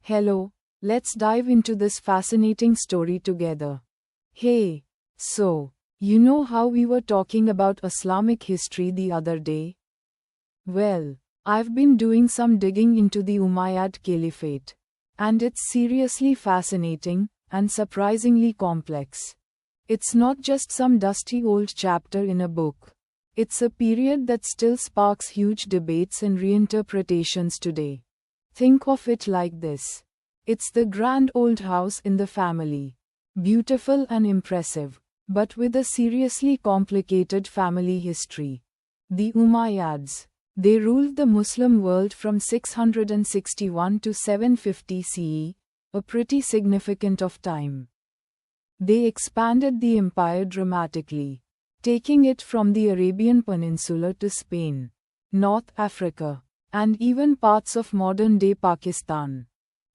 Hello, let's dive into this fascinating story together. Hey, so, you know how we were talking about Islamic history the other day? Well, I've been doing some digging into the Umayyad Caliphate, and it's seriously fascinating and surprisingly complex. It's not just some dusty old chapter in a book. It's a period that still sparks huge debates and reinterpretations today. Think of it like this. It's the grand old house in the family. Beautiful and impressive, but with a seriously complicated family history. The Umayyads. They ruled the Muslim world from 661 to 750 CE, a pretty significant of time. They expanded the empire dramatically, taking it from the Arabian Peninsula to Spain, North Africa, and even parts of modern-day Pakistan.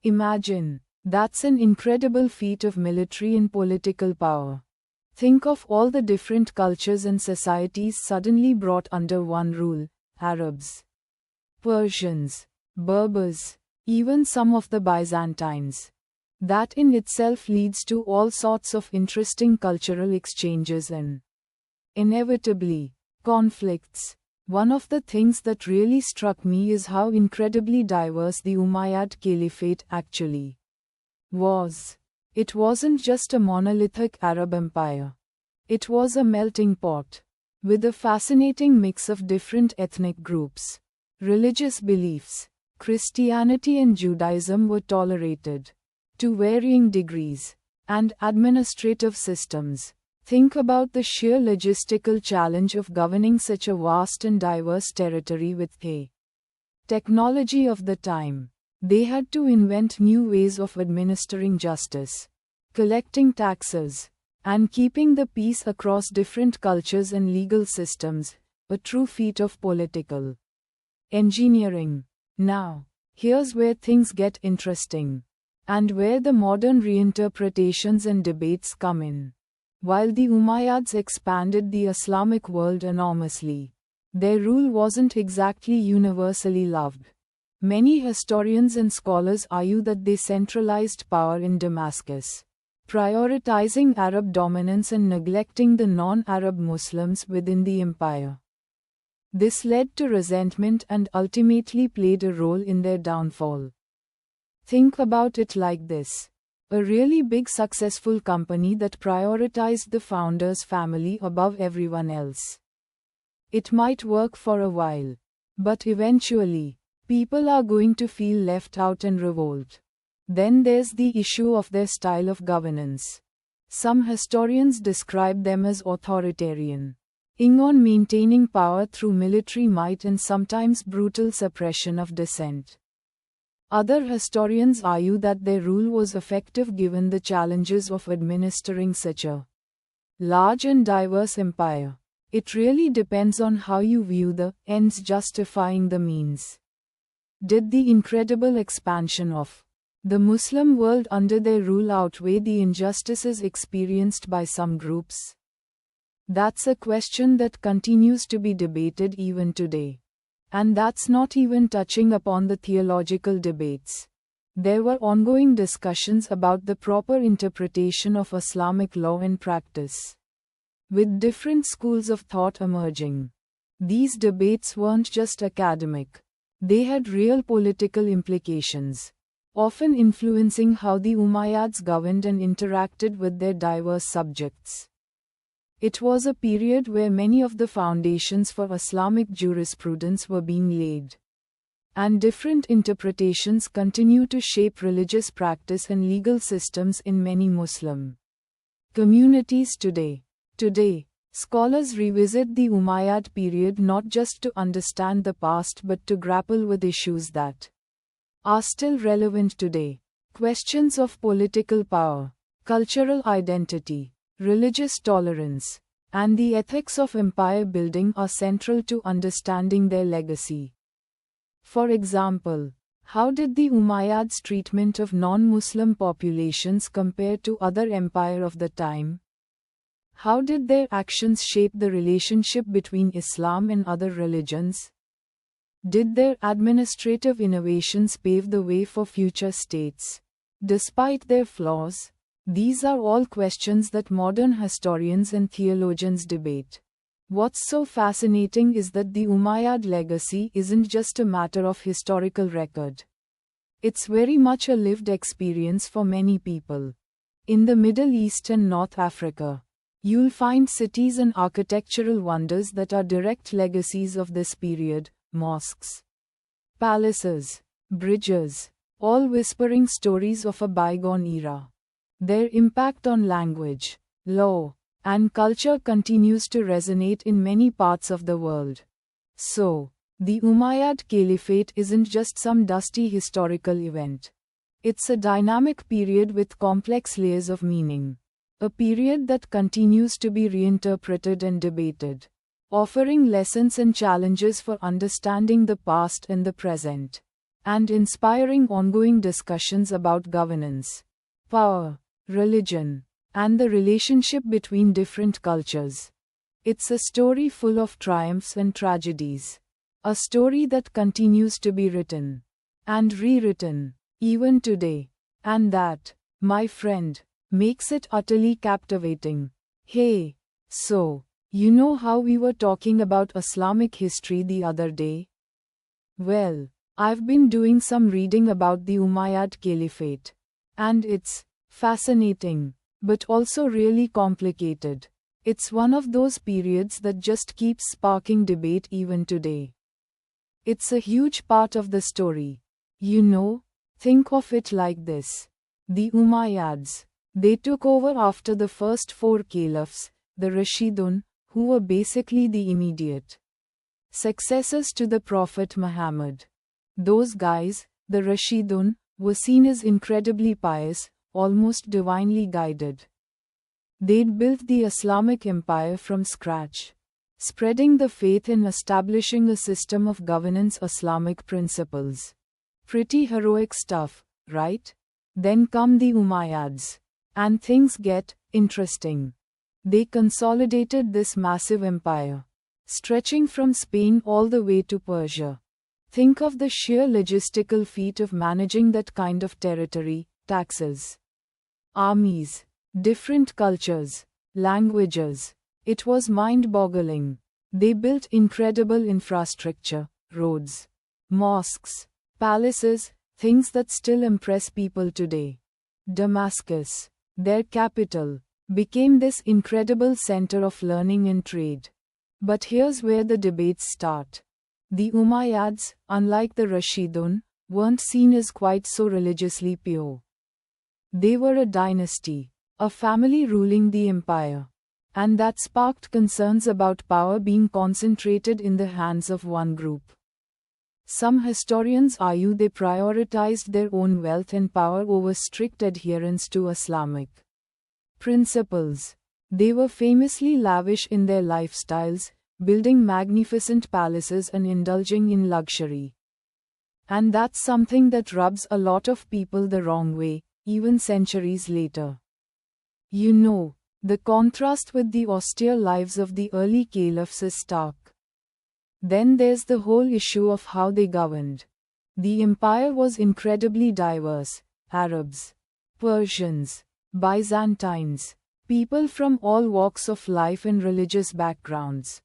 Imagine, that's an incredible feat of military and political power. Think of all the different cultures and societies suddenly brought under one rule: Arabs, Persians, Berbers, even some of the Byzantines. That in itself leads to all sorts of interesting cultural exchanges and, inevitably, conflicts. One of the things that really struck me is how incredibly diverse the Umayyad Caliphate actually was. It wasn't just a monolithic Arab empire. It was a melting pot, with a fascinating mix of different ethnic groups. Religious beliefs, Christianity and Judaism were tolerated, to varying degrees, and administrative systems. Think about the sheer logistical challenge of governing such a vast and diverse territory with the technology of the time. They had to invent new ways of administering justice, collecting taxes, and keeping the peace across different cultures and legal systems, a true feat of political engineering. Now, here's where things get interesting, and where the modern reinterpretations and debates come in. While the Umayyads expanded the Islamic world enormously, their rule wasn't exactly universally loved. Many historians and scholars argue that they centralized power in Damascus, prioritizing Arab dominance and neglecting the non-Arab Muslims within the empire. This led to resentment and ultimately played a role in their downfall. Think about it like this. A really big successful company that prioritized the founder's family above everyone else. It might work for a while, but eventually, people are going to feel left out and revolt. Then there's the issue of their style of governance. Some historians describe them as authoritarian, on maintaining power through military might and sometimes brutal suppression of dissent. Other historians argue that their rule was effective given the challenges of administering such a large and diverse empire. It really depends on how you view the ends justifying the means. Did the incredible expansion of the Muslim world under their rule outweigh the injustices experienced by some groups? That's a question that continues to be debated even today. And that's not even touching upon the theological debates. There were ongoing discussions about the proper interpretation of Islamic law and practice, with different schools of thought emerging. These debates weren't just academic. They had real political implications, often influencing how the Umayyads governed and interacted with their diverse subjects. It was a period where many of the foundations for Islamic jurisprudence were being laid. And different interpretations continue to shape religious practice and legal systems in many Muslim communities today. Today, scholars revisit the Umayyad period not just to understand the past but to grapple with issues that are still relevant today. Questions of political power, cultural identity, religious tolerance, and the ethics of empire building are central to understanding their legacy. For example, how did the Umayyads' treatment of non-Muslim populations compare to other empires of the time? How did their actions shape the relationship between Islam and other religions? Did their administrative innovations pave the way for future states? Despite their flaws, these are all questions that modern historians and theologians debate. What's so fascinating is that the Umayyad legacy isn't just a matter of historical record. It's very much a lived experience for many people. In the Middle East and North Africa, you'll find cities and architectural wonders that are direct legacies of this period: mosques, palaces, bridges, all whispering stories of a bygone era. Their impact on language, law, and culture continues to resonate in many parts of the world. So, the Umayyad Caliphate isn't just some dusty historical event. It's a dynamic period with complex layers of meaning. A period that continues to be reinterpreted and debated, offering lessons and challenges for understanding the past and the present, and inspiring ongoing discussions about governance, power, religion, and the relationship between different cultures. It's a story full of triumphs and tragedies. A story that continues to be written and rewritten, even today. And that, my friend, makes it utterly captivating. Hey, so, you know how we were talking about Islamic history the other day? Well, I've been doing some reading about the Umayyad Caliphate. And it's fascinating, but also really complicated. It's one of those periods that just keeps sparking debate even today. It's a huge part of the story. You know, think of it like this. The Umayyads, they took over after the first four caliphs, the Rashidun, who were basically the immediate successors to the Prophet Muhammad. Those guys, the Rashidun, were seen as incredibly pious, almost divinely guided. They'd built the Islamic empire from scratch, spreading the faith and establishing a system of governance Islamic principles. Pretty heroic stuff, right? Then come the Umayyads. And things get interesting. They consolidated this massive empire, stretching from Spain all the way to Persia. Think of the sheer logistical feat of managing that kind of territory: taxes, armies, different cultures, languages. It was mind-boggling. They built incredible infrastructure, roads, mosques, palaces, things that still impress people today. Damascus, their capital, became this incredible center of learning and trade. But here's where the debates start. The Umayyads, unlike the Rashidun, weren't seen as quite so religiously pure. They were a dynasty, a family ruling the empire. And that sparked concerns about power being concentrated in the hands of one group. Some historians argue they prioritized their own wealth and power over strict adherence to Islamic principles. They were famously lavish in their lifestyles, building magnificent palaces and indulging in luxury. And that's something that rubs a lot of people the wrong way, even centuries later. You know, the contrast with the austere lives of the early caliphs is stark. Then there's the whole issue of how they governed. The empire was incredibly diverse: Arabs, Persians, Byzantines, people from all walks of life and religious backgrounds.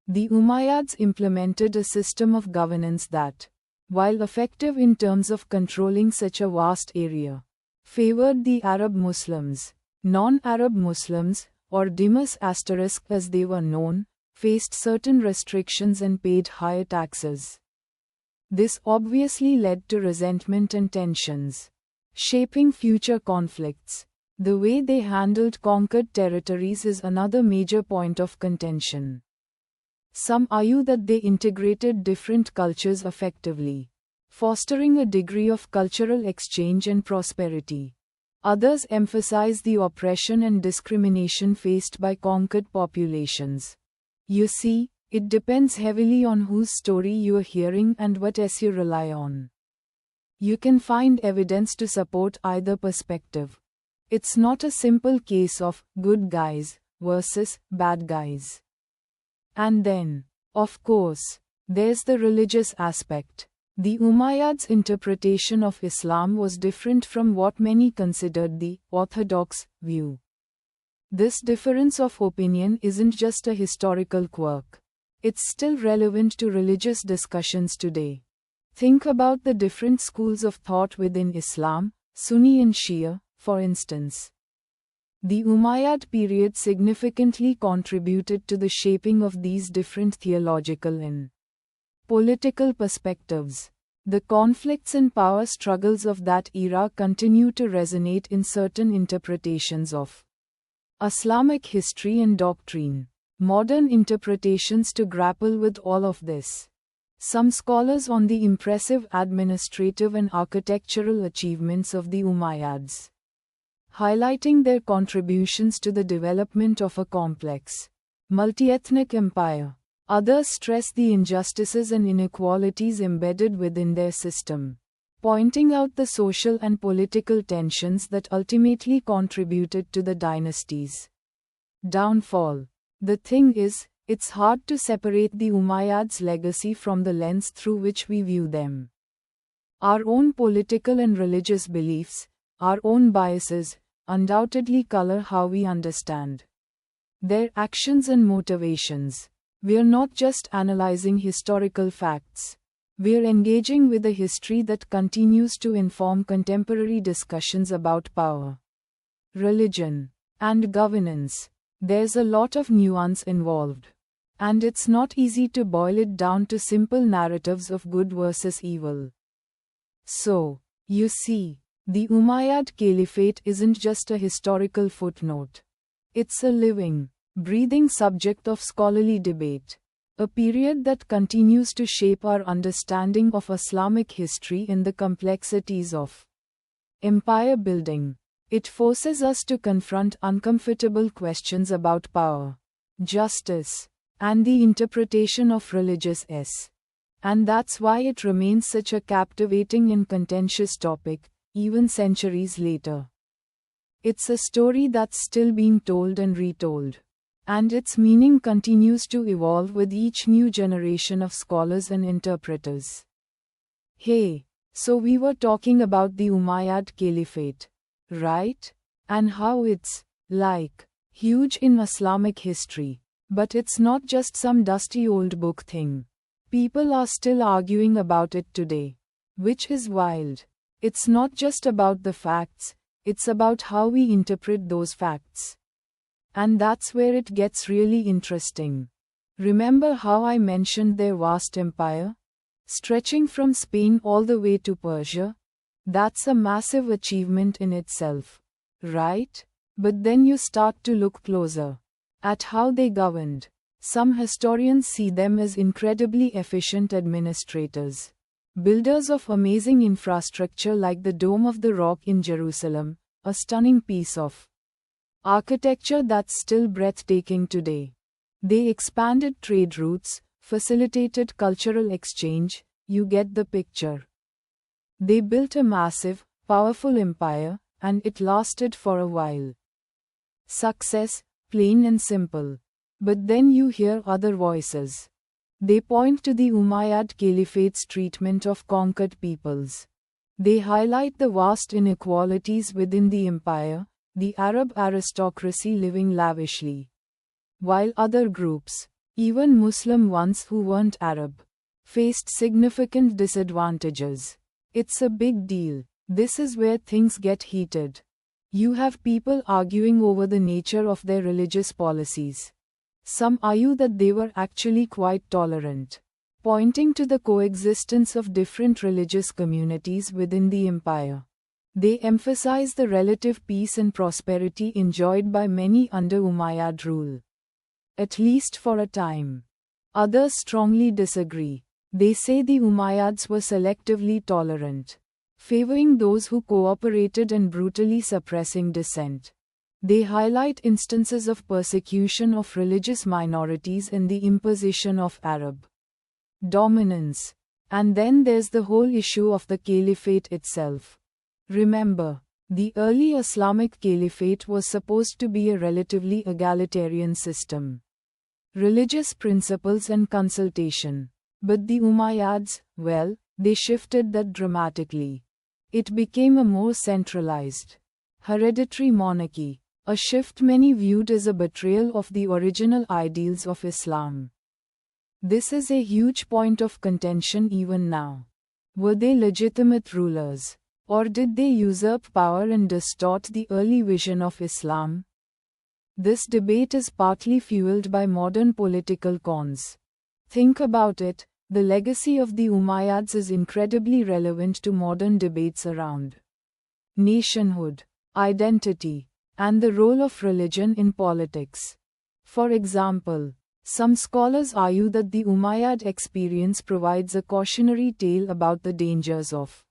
The Umayyads implemented a system of governance that, while effective in terms of controlling such a vast area, favored the Arab Muslims. Non-Arab Muslims, or Dhimmis * as they were known, faced certain restrictions and paid higher taxes. This obviously led to resentment and tensions, shaping future conflicts. The way they handled conquered territories is another major point of contention. Some argue that they integrated different cultures effectively, fostering a degree of cultural exchange and prosperity. Others emphasize the oppression and discrimination faced by conquered populations. You see, it depends heavily on whose story you are hearing and what else you rely on. You can find evidence to support either perspective. It's not a simple case of good guys versus bad guys. And then, of course, There's the religious aspect. The Umayyads' interpretation of Islam was different from what many considered the orthodox view. This difference of opinion isn't just a historical quirk. It's still relevant to religious discussions today. Think about the different schools of thought within Islam, Sunni and Shia, for instance. The Umayyad period significantly contributed to the shaping of these different theological and political perspectives. The conflicts and power struggles of that era continue to resonate in certain interpretations of Islamic history and doctrine. Modern interpretations to grapple with all of this. Some scholars on the impressive administrative and architectural achievements of the Umayyads, highlighting their contributions to the development of a complex, multi-ethnic empire. Others stress the injustices and inequalities embedded within their system, pointing out the social and political tensions that ultimately contributed to the dynasty's downfall. The thing is, it's hard to separate the Umayyads' legacy from the lens through which we view them. Our own political and religious beliefs, our own biases, undoubtedly color how we understand their actions and motivations. We're not just analyzing historical facts. We're engaging with a history that continues to inform contemporary discussions about power, religion, and governance. There's a lot of nuance involved. And it's not easy to boil it down to simple narratives of good versus evil. So, you see, the Umayyad Caliphate isn't just a historical footnote. It's a living, breathing subject of scholarly debate. A period that continues to shape our understanding of Islamic history and the complexities of empire building. It forces us to confront uncomfortable questions about power, justice, and the interpretation of religious s. And that's why it remains such a captivating and contentious topic, even centuries later. It's a story that's still being told and retold. And its meaning continues to evolve with each new generation of scholars and interpreters. Hey, so we were talking about the Umayyad Caliphate, right? And how it's, huge in Islamic history. But it's not just some dusty old book thing. People are still arguing about it today. Which is wild. It's not just about the facts, it's about how we interpret those facts. And that's where it gets really interesting. Remember how I mentioned their vast empire? Stretching from Spain all the way to Persia? That's a massive achievement in itself, right? But then you start to look closer at how they governed. Some historians see them as incredibly efficient administrators, builders of amazing infrastructure like the Dome of the Rock in Jerusalem, a stunning piece of architecture that's still breathtaking today. They expanded trade routes, facilitated cultural exchange, you get the picture. They built a massive, powerful empire, and it lasted for a while. Success, plain and simple. But then you hear other voices. They point to the Umayyad Caliphate's treatment of conquered peoples. They highlight the vast inequalities within the empire, the Arab aristocracy living lavishly, while other groups, even Muslim ones who weren't Arab, faced significant disadvantages. It's a big deal. This is where things get heated. You have people arguing over the nature of their religious policies. Some argue that they were actually quite tolerant, pointing to the coexistence of different religious communities within the empire. They emphasize the relative peace and prosperity enjoyed by many under Umayyad rule, at least for a time. Others strongly disagree. They say the Umayyads were selectively tolerant, favoring those who cooperated and brutally suppressing dissent. They highlight instances of persecution of religious minorities and the imposition of Arab dominance. And then there's the whole issue of the caliphate itself. Remember, the early Islamic caliphate was supposed to be a relatively egalitarian system. Religious principles and consultation But the Umayyads, well, they shifted that dramatically. It became a more centralized, hereditary monarchy, a shift many viewed as a betrayal of the original ideals of Islam. This is a huge point of contention even now. Were they legitimate rulers, or did they usurp power and distort the early vision of Islam? This debate is partly fueled by modern political cons. Think about it, the legacy of the Umayyads is incredibly relevant to modern debates around nationhood, identity, and the role of religion in politics. For example, some scholars argue that the Umayyad experience provides a cautionary tale about the dangers of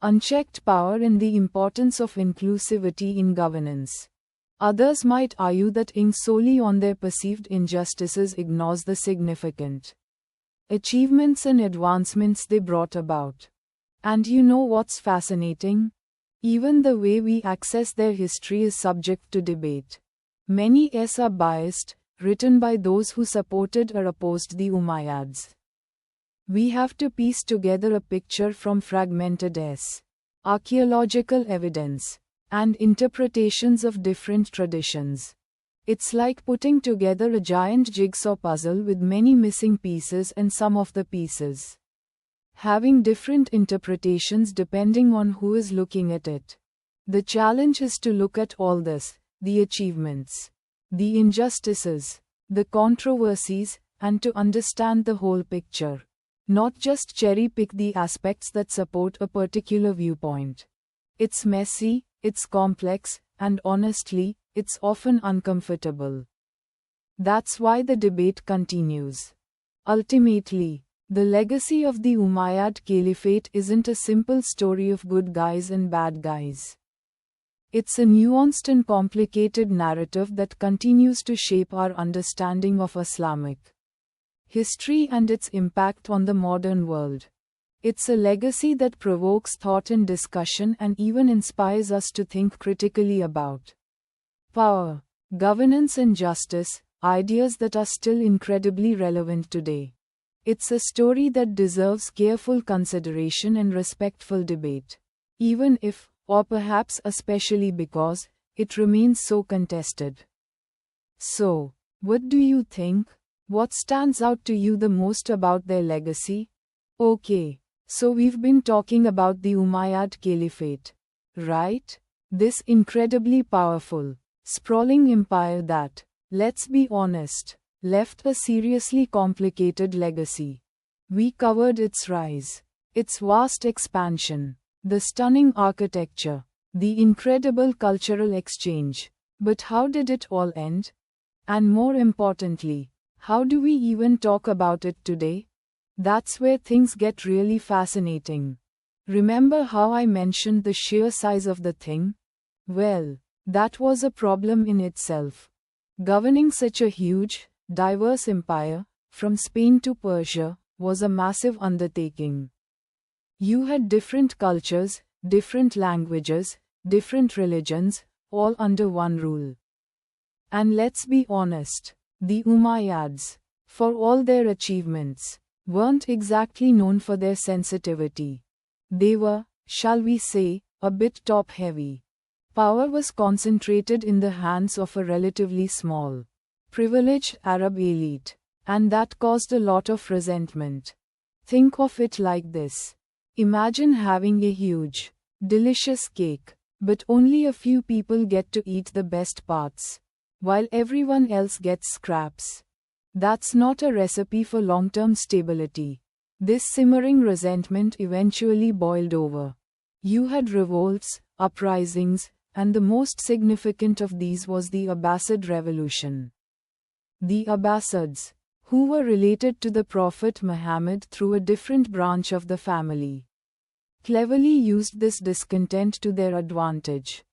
unchecked power and the importance of inclusivity in governance. Others might argue that acting solely on their perceived injustices ignores the significant achievements and advancements they brought about. And you know what's fascinating? Even the way we access their history is subject to debate. Many essays are biased, written by those who supported or opposed the Umayyads. We have to piece together a picture from fragmented archaeological evidence and interpretations of different traditions. It's like putting together a giant jigsaw puzzle with many missing pieces and some of the pieces having different interpretations depending on who is looking at it. The challenge is to look at all this, the achievements, the injustices, the controversies, and to understand the whole picture. Not just cherry-pick the aspects that support a particular viewpoint. It's messy, it's complex, and honestly, it's often uncomfortable. That's why the debate continues. Ultimately, the legacy of the Umayyad Caliphate isn't a simple story of good guys and bad guys. It's a nuanced and complicated narrative that continues to shape our understanding of Islamic history and its impact on the modern world. It's a legacy that provokes thought and discussion and even inspires us to think critically about power, governance, and justice, ideas that are still incredibly relevant today. It's a story that deserves careful consideration and respectful debate, even if, or perhaps especially because, it remains so contested. So, what do you think? What stands out to you the most about their legacy? Okay, so we've been talking about the Umayyad Caliphate, right? This incredibly powerful, sprawling empire that, let's be honest, left a seriously complicated legacy. We covered its rise, its vast expansion, the stunning architecture, the incredible cultural exchange. But how did it all end? And more importantly, how do we even talk about it today? That's where things get really fascinating. Remember how I mentioned the sheer size of the thing? Well, that was a problem in itself. Governing such a huge, diverse empire, from Spain to Persia, was a massive undertaking. You had different cultures, different languages, different religions, all under one rule. And let's be honest, the Umayyads, for all their achievements, weren't exactly known for their sensitivity. They were, shall we say, a bit top-heavy. Power was concentrated in the hands of a relatively small, privileged Arab elite, and that caused a lot of resentment. Think of it like this. Imagine having a huge, delicious cake, but only a few people get to eat the best parts, while everyone else gets scraps. That's not a recipe for long-term stability. This simmering resentment eventually boiled over. You had revolts, uprisings, and the most significant of these was the Abbasid Revolution. The Abbasids, who were related to the Prophet Muhammad through a different branch of the family, cleverly used this discontent to their advantage.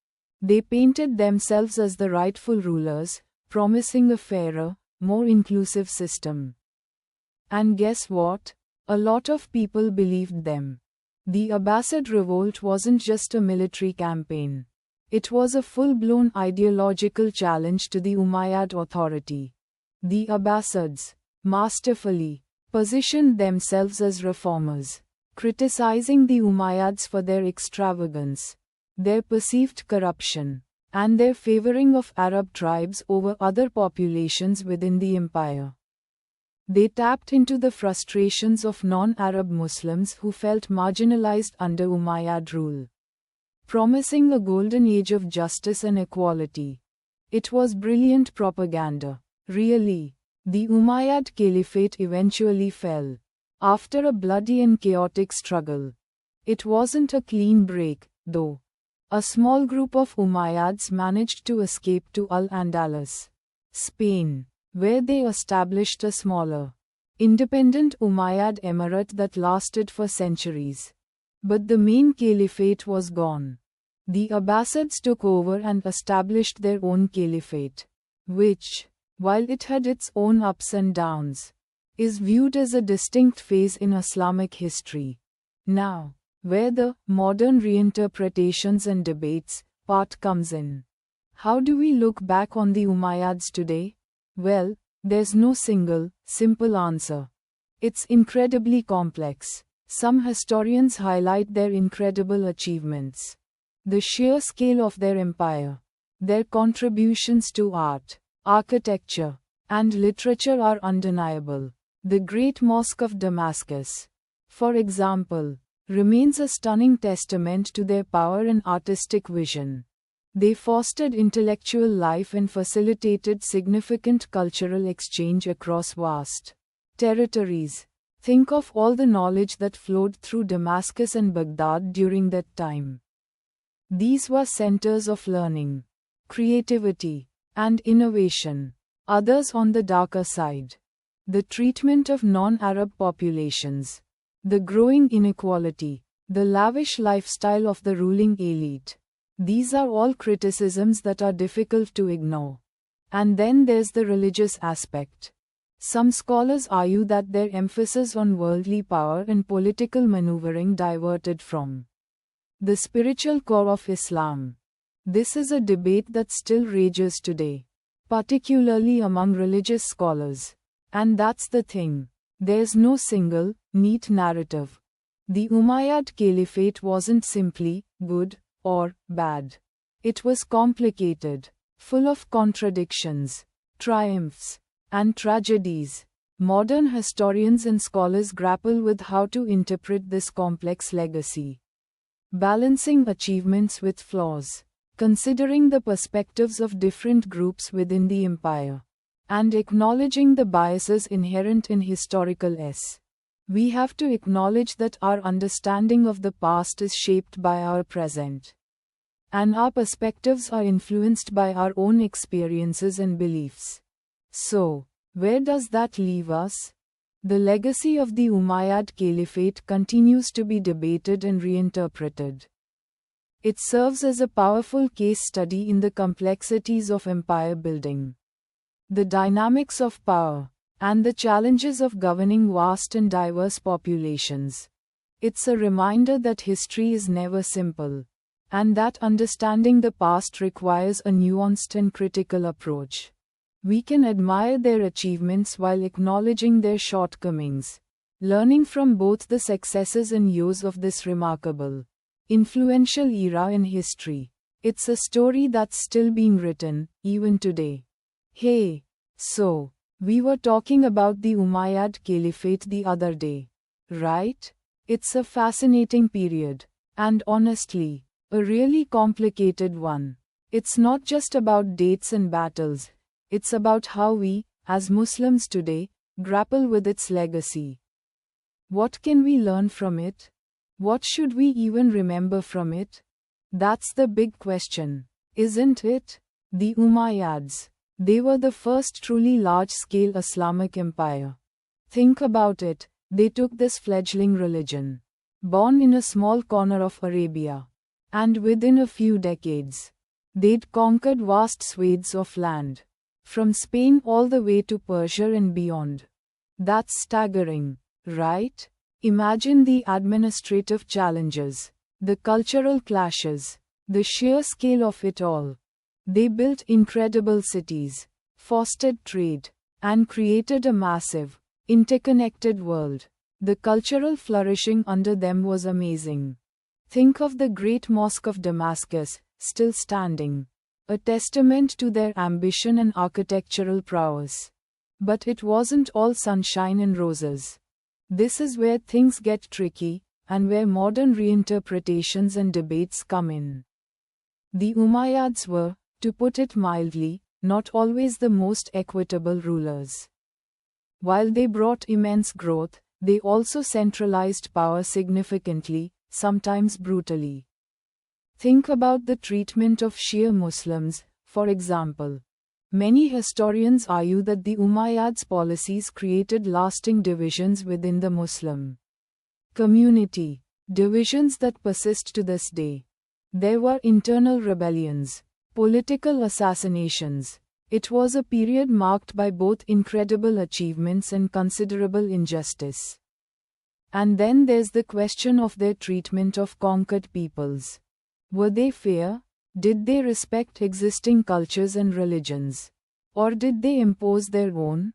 They painted themselves as the rightful rulers, promising a fairer, more inclusive system. And guess what? A lot of people believed them. The Abbasid revolt wasn't just a military campaign. It was a full-blown ideological challenge to the Umayyad authority. The Abbasids, masterfully, positioned themselves as reformers, criticizing the Umayyads for their extravagance, their perceived corruption, and their favoring of Arab tribes over other populations within the empire. They tapped into the frustrations of non-Arab Muslims who felt marginalized under Umayyad rule, promising a golden age of justice and equality. It was brilliant propaganda. Really, the Umayyad Caliphate eventually fell, after a bloody and chaotic struggle. It wasn't a clean break, though. A small group of Umayyads managed to escape to Al-Andalus, Spain, where they established a smaller, independent Umayyad emirate that lasted for centuries. But the main caliphate was gone. The Abbasids took over and established their own caliphate, which, while it had its own ups and downs, is viewed as a distinct phase in Islamic history. Now, where the modern reinterpretations and debates part comes in. How do we look back on the Umayyads today? Well, there's no single, simple answer. It's incredibly complex. Some historians highlight their incredible achievements, the sheer scale of their empire. Their contributions to art, architecture, and literature are undeniable. The Great Mosque of Damascus, for example, remains a stunning testament to their power and artistic vision. They fostered intellectual life and facilitated significant cultural exchange across vast territories. Think of all the knowledge that flowed through Damascus and Baghdad during that time. These were centers of learning, creativity, and innovation. Others on the darker side. The treatment of non-Arab populations, the growing inequality, the lavish lifestyle of the ruling elite. These are all criticisms that are difficult to ignore. And then there's the religious aspect. Some scholars argue that their emphasis on worldly power and political maneuvering diverted from the spiritual core of Islam. This is a debate that still rages today, particularly among religious scholars. And that's the thing. There's no single, neat narrative. The Umayyad Caliphate wasn't simply good or bad. It was complicated, full of contradictions, triumphs, and tragedies. Modern historians and scholars grapple with how to interpret this complex legacy, balancing achievements with flaws, considering the perspectives of different groups within the empire, and acknowledging the biases inherent in historical essay. We have to acknowledge that our understanding of the past is shaped by our present, and our perspectives are influenced by our own experiences and beliefs. So, where does that leave us? The legacy of the Umayyad Caliphate continues to be debated and reinterpreted. It serves as a powerful case study in the complexities of empire building, the dynamics of power, and the challenges of governing vast and diverse populations. It's a reminder that history is never simple, and that understanding the past requires a nuanced and critical approach. We can admire their achievements while acknowledging their shortcomings, learning from both the successes and woes of this remarkable, influential era in history. It's a story that's still being written, even today. Hey, so, we were talking about the Umayyad Caliphate the other day, right? It's a fascinating period, and honestly, a really complicated one. It's not just about dates and battles, it's about how we, as Muslims today, grapple with its legacy. What can we learn from it? What should we even remember from it? That's the big question, isn't it? The Umayyads. They were the first truly large-scale Islamic empire. Think about it, they took this fledgling religion, born in a small corner of Arabia, and within a few decades, they'd conquered vast swathes of land, from Spain all the way to Persia and beyond. That's staggering, right? Imagine the administrative challenges, the cultural clashes, the sheer scale of it all. They built incredible cities, fostered trade, and created a massive, interconnected world. The cultural flourishing under them was amazing. Think of the Great Mosque of Damascus, still standing. A testament to their ambition and architectural prowess. But it wasn't all sunshine and roses. This is where things get tricky, and where modern reinterpretations and debates come in. The Umayyads were, to put it mildly, not always the most equitable rulers. While they brought immense growth, they also centralized power significantly, sometimes brutally. Think about the treatment of Shia Muslims, for example. Many historians argue that the Umayyads' policies created lasting divisions within the Muslim community, divisions that persist to this day. There were internal rebellions, political assassinations. It was a period marked by both incredible achievements and considerable injustice. And then there's the question of their treatment of conquered peoples. Were they fair? Did they respect existing cultures and religions? Or did they impose their own?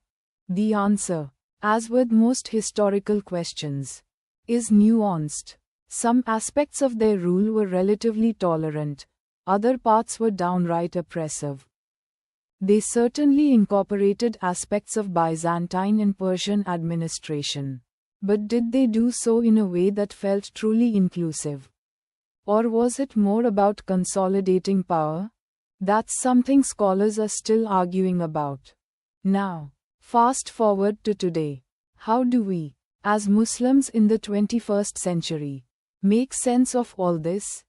The answer, as with most historical questions, is nuanced. Some aspects of their rule were relatively tolerant, other parts were downright oppressive. They certainly incorporated aspects of Byzantine and Persian administration. But did they do so in a way that felt truly inclusive? Or was it more about consolidating power? That's something scholars are still arguing about. Now, fast forward to today. How do we, as Muslims in the 21st century, make sense of all this?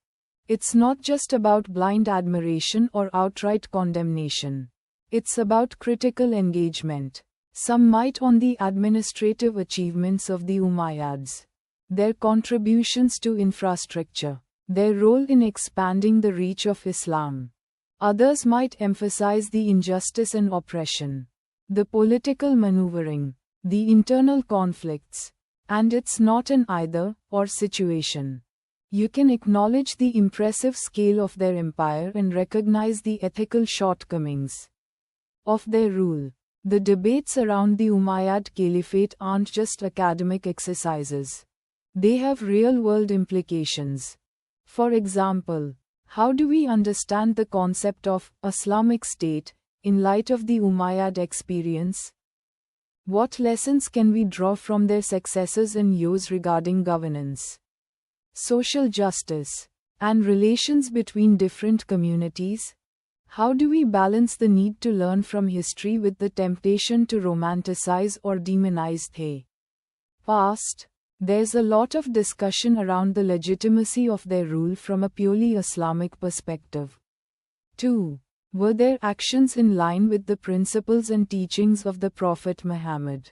It's not just about blind admiration or outright condemnation. It's about critical engagement. Some might on the administrative achievements of the Umayyads, their contributions to infrastructure, their role in expanding the reach of Islam. Others might emphasize the injustice and oppression, the political maneuvering, the internal conflicts. And it's not an either-or situation. You can acknowledge the impressive scale of their empire and recognize the ethical shortcomings of their rule. The debates around the Umayyad Caliphate aren't just academic exercises. They have real-world implications. For example, how do we understand the concept of Islamic State in light of the Umayyad experience? What lessons can we draw from their successes and use regarding governance, social justice, and relations between different communities? How do we balance the need to learn from history with the temptation to romanticize or demonize the past? There's a lot of discussion around the legitimacy of their rule from a purely Islamic perspective. 2. Were their actions in line with the principles and teachings of the Prophet Muhammad?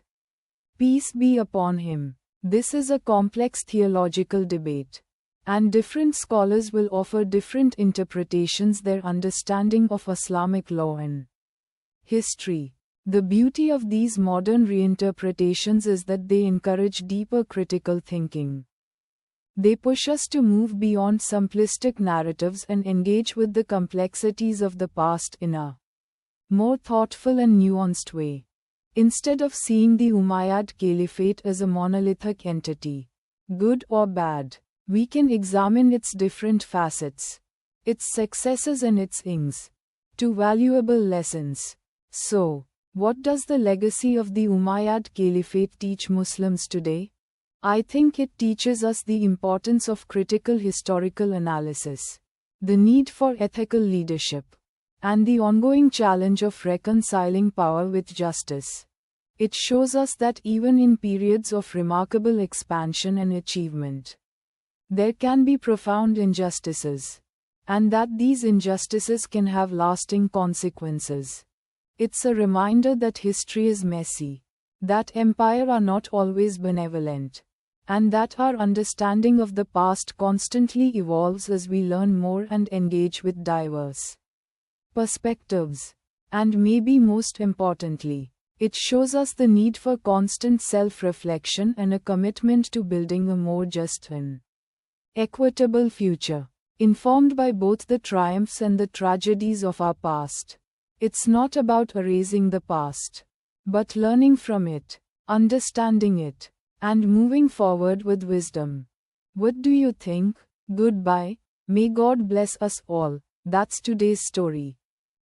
Peace be upon him. This is a complex theological debate, and different scholars will offer different interpretations their understanding of Islamic law and history. The beauty of these modern reinterpretations is that they encourage deeper critical thinking. They push us to move beyond simplistic narratives and engage with the complexities of the past in a more thoughtful and nuanced way. Instead of seeing the Umayyad Caliphate as a monolithic entity, good or bad, we can examine its different facets, its successes and its ings. 2 valuable lessons. So, what does the legacy of the Umayyad Caliphate teach Muslims today? I think it teaches us the importance of critical historical analysis, the need for ethical leadership, and the ongoing challenge of reconciling power with justice. It shows us that even in periods of remarkable expansion and achievement, there can be profound injustices, and that these injustices can have lasting consequences. It's a reminder that history is messy, that empires are not always benevolent, and that our understanding of the past constantly evolves as we learn more and engage with diverse perspectives. And maybe most importantly, it shows us the need for constant self-reflection and a commitment to building a more just and equitable future, informed by both the triumphs and the tragedies of our past. It's not about erasing the past, but learning from it, understanding it, and moving forward with wisdom. What do you think? Goodbye. May God bless us all. That's today's story.